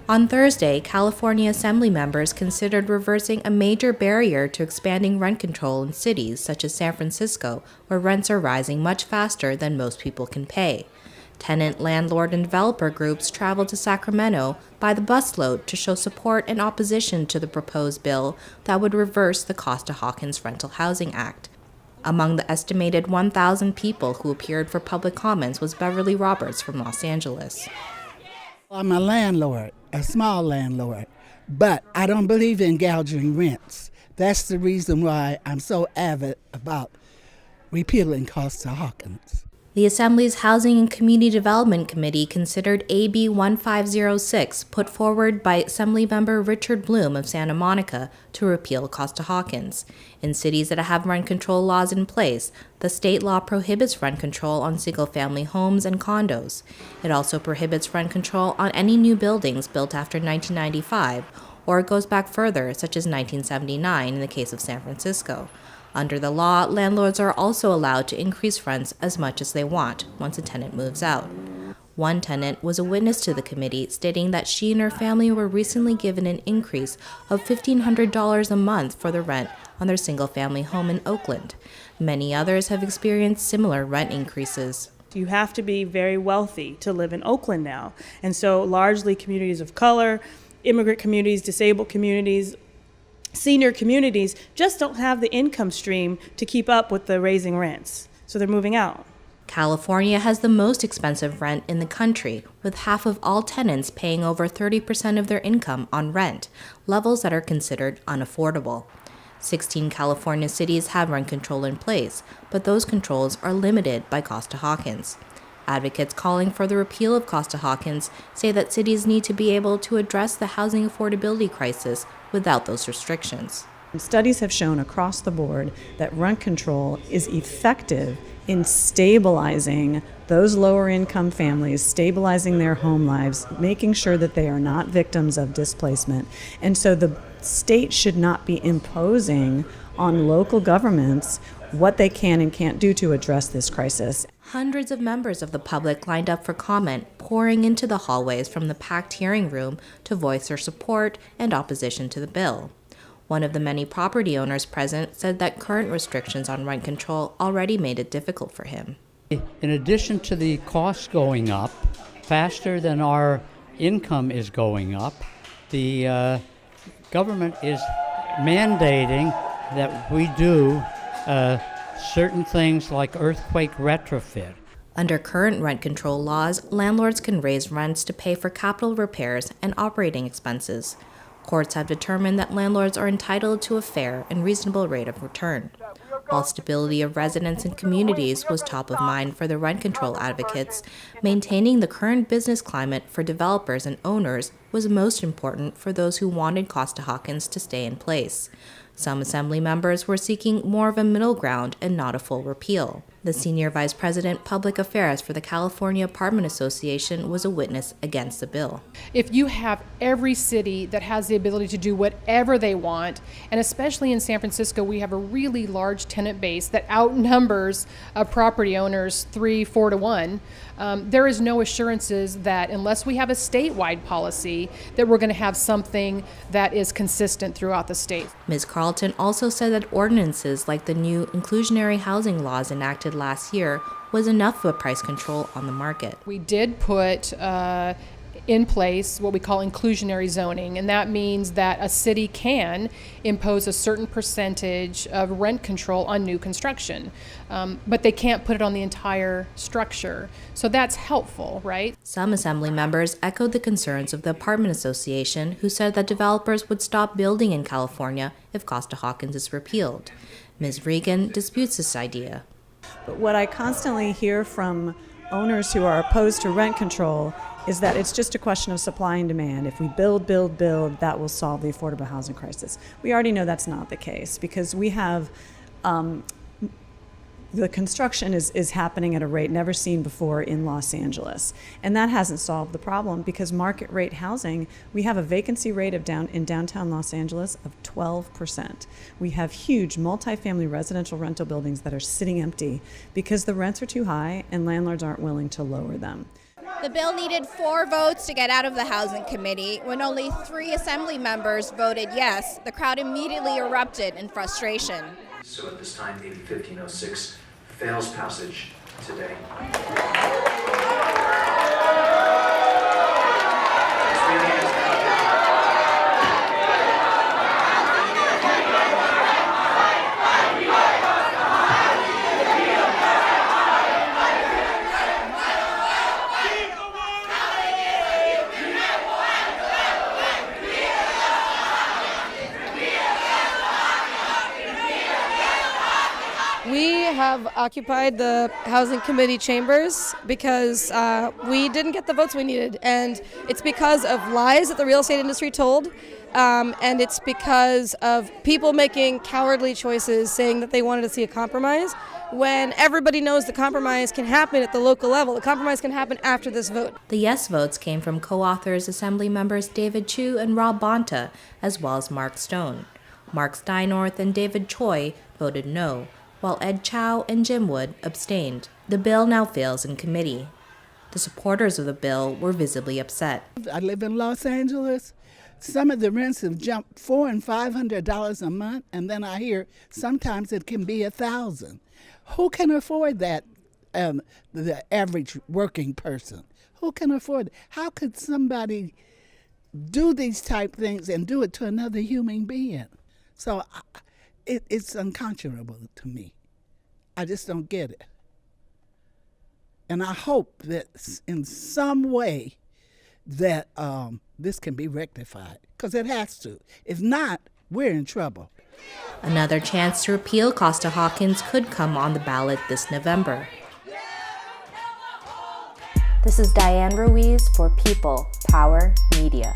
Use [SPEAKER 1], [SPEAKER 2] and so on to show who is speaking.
[SPEAKER 1] On Thursday, California Assembly members considered reversing a major barrier to expanding rent control in cities such as San Francisco, where rents are rising much faster than most people can pay. Tenant, landlord, and developer groups traveled to Sacramento by the busload to show support and opposition to the proposed bill that would reverse the Costa-Hawkins Rental Housing Act. Among the estimated 1,000 people who appeared for public comments was Beverly Roberts from Los Angeles.
[SPEAKER 2] I'm a landlord, a small landlord, but I don't believe in gouging rents. That's the reason why I'm so avid about repealing Costa-Hawkins.
[SPEAKER 1] The Assembly's Housing and Community Development Committee considered AB 1506, put forward by Assemblymember Richard Bloom of Santa Monica, to repeal Costa-Hawkins. In cities that have rent control laws in place, the state law prohibits rent control on single-family homes and condos. It also prohibits rent control on any new buildings built after 1995, or it goes back further, such as 1979 in the case of San Francisco. Under the law, landlords are also allowed to increase rents as much as they want once a tenant moves out. One tenant was a witness to the committee, stating that she and her family were recently given an increase of $1,500 a month for the rent on their single-family home in Oakland. Many others have experienced similar rent increases.
[SPEAKER 3] You have to be very wealthy to live in Oakland now. And so largely communities of color, immigrant communities, disabled communities, senior communities just don't have the income stream to keep up with the raising rents. So they're moving out.
[SPEAKER 1] California has the most expensive rent in the country, with half of all tenants paying over 30% of their income on rent, levels that are considered unaffordable. 16 California cities have rent control in place, but those controls are limited by Costa-Hawkins. Advocates calling for the repeal of Costa-Hawkins say that cities need to be able to address the housing affordability crisis without those restrictions.
[SPEAKER 4] Studies have shown across the board that rent control is effective in stabilizing those lower income families, stabilizing their home lives, making sure that they are not victims of displacement. And so the state should not be imposing on local governments what they can and can't do to address this crisis.
[SPEAKER 1] Hundreds of members of the public lined up for comment, pouring into the hallways from the packed hearing room to voice their support and opposition to the bill. One of the many property owners present said that current restrictions on rent control already made it difficult for him.
[SPEAKER 5] In addition to the costs going up faster than our income is going up, the government is mandating that we do certain things like earthquake retrofit.
[SPEAKER 1] Under current rent control laws, landlords can raise rents to pay for capital repairs and operating expenses. Courts have determined that landlords are entitled to a fair and reasonable rate of return. While stability of residents and communities was top of mind for the rent control advocates, maintaining the current business climate for developers and owners was most important for those who wanted Costa-Hawkins to stay in place. Some Assembly members were seeking more of a middle ground and not a full repeal. The Senior Vice President, Public Affairs for the California Apartment Association was a witness against the bill.
[SPEAKER 6] If you have every city that has the ability to do whatever they want, and especially in San Francisco, we have a really large tenant base that outnumbers property owners 3-4 to 1, there is no assurances that unless we have a statewide policy that we're going to have something that is consistent throughout the state.
[SPEAKER 1] Ms. Carlton also said that ordinances like the new inclusionary housing laws enacted last year was enough of a price control on the market.
[SPEAKER 6] We did put in place what we call inclusionary zoning, and that means that a city can impose a certain percentage of rent control on new construction, but they can't put it on the entire structure. So that's helpful, right?
[SPEAKER 1] Some Assembly members echoed the concerns of the Apartment Association, who said that developers would stop building in California if Costa-Hawkins is repealed. Ms. Regan disputes this idea.
[SPEAKER 4] But what I constantly hear from owners who are opposed to rent control is that it's just a question of supply and demand. If we build, that will solve the affordable housing crisis. We already know that's not the case because we have the construction is happening at a rate never seen before in Los Angeles. And that hasn't solved the problem because market rate housing, we have a vacancy rate in downtown Los Angeles of 12%. We have huge multifamily residential rental buildings that are sitting empty because the rents are too high and landlords aren't willing to lower them.
[SPEAKER 7] The bill needed 4 votes to get out of the Housing Committee. When only 3 Assembly members voted yes, the crowd immediately erupted in frustration.
[SPEAKER 8] So at this time, AB 1506 fails passage today.
[SPEAKER 9] We have occupied the Housing Committee chambers because we didn't get the votes we needed, and it's because of lies that the real estate industry told, and it's because of people making cowardly choices saying that they wanted to see a compromise, when everybody knows the compromise can happen at the local level. The compromise can happen after this vote.
[SPEAKER 1] The yes votes came from co-authors Assembly members David Chu and Rob Bonta, as well as Mark Stone. Mark Steinorth and David Choi voted no, while Ed Chow and Jim Wood abstained. The bill now fails in committee. The supporters of the bill were visibly upset.
[SPEAKER 2] I live in Los Angeles. Some of the rents have jumped $400 and $500 a month, and then I hear sometimes it can be $1,000. Who can afford that? The average working person. Who can afford it? How could somebody do these type things and do it to another human being? So it's unconscionable to me. I just don't get it. And I hope that in some way that this can be rectified, because it has to. If not, we're in trouble.
[SPEAKER 1] Another chance to repeal Costa-Hawkins could come on the ballot this November. This is Diane Ruiz for People Power Media.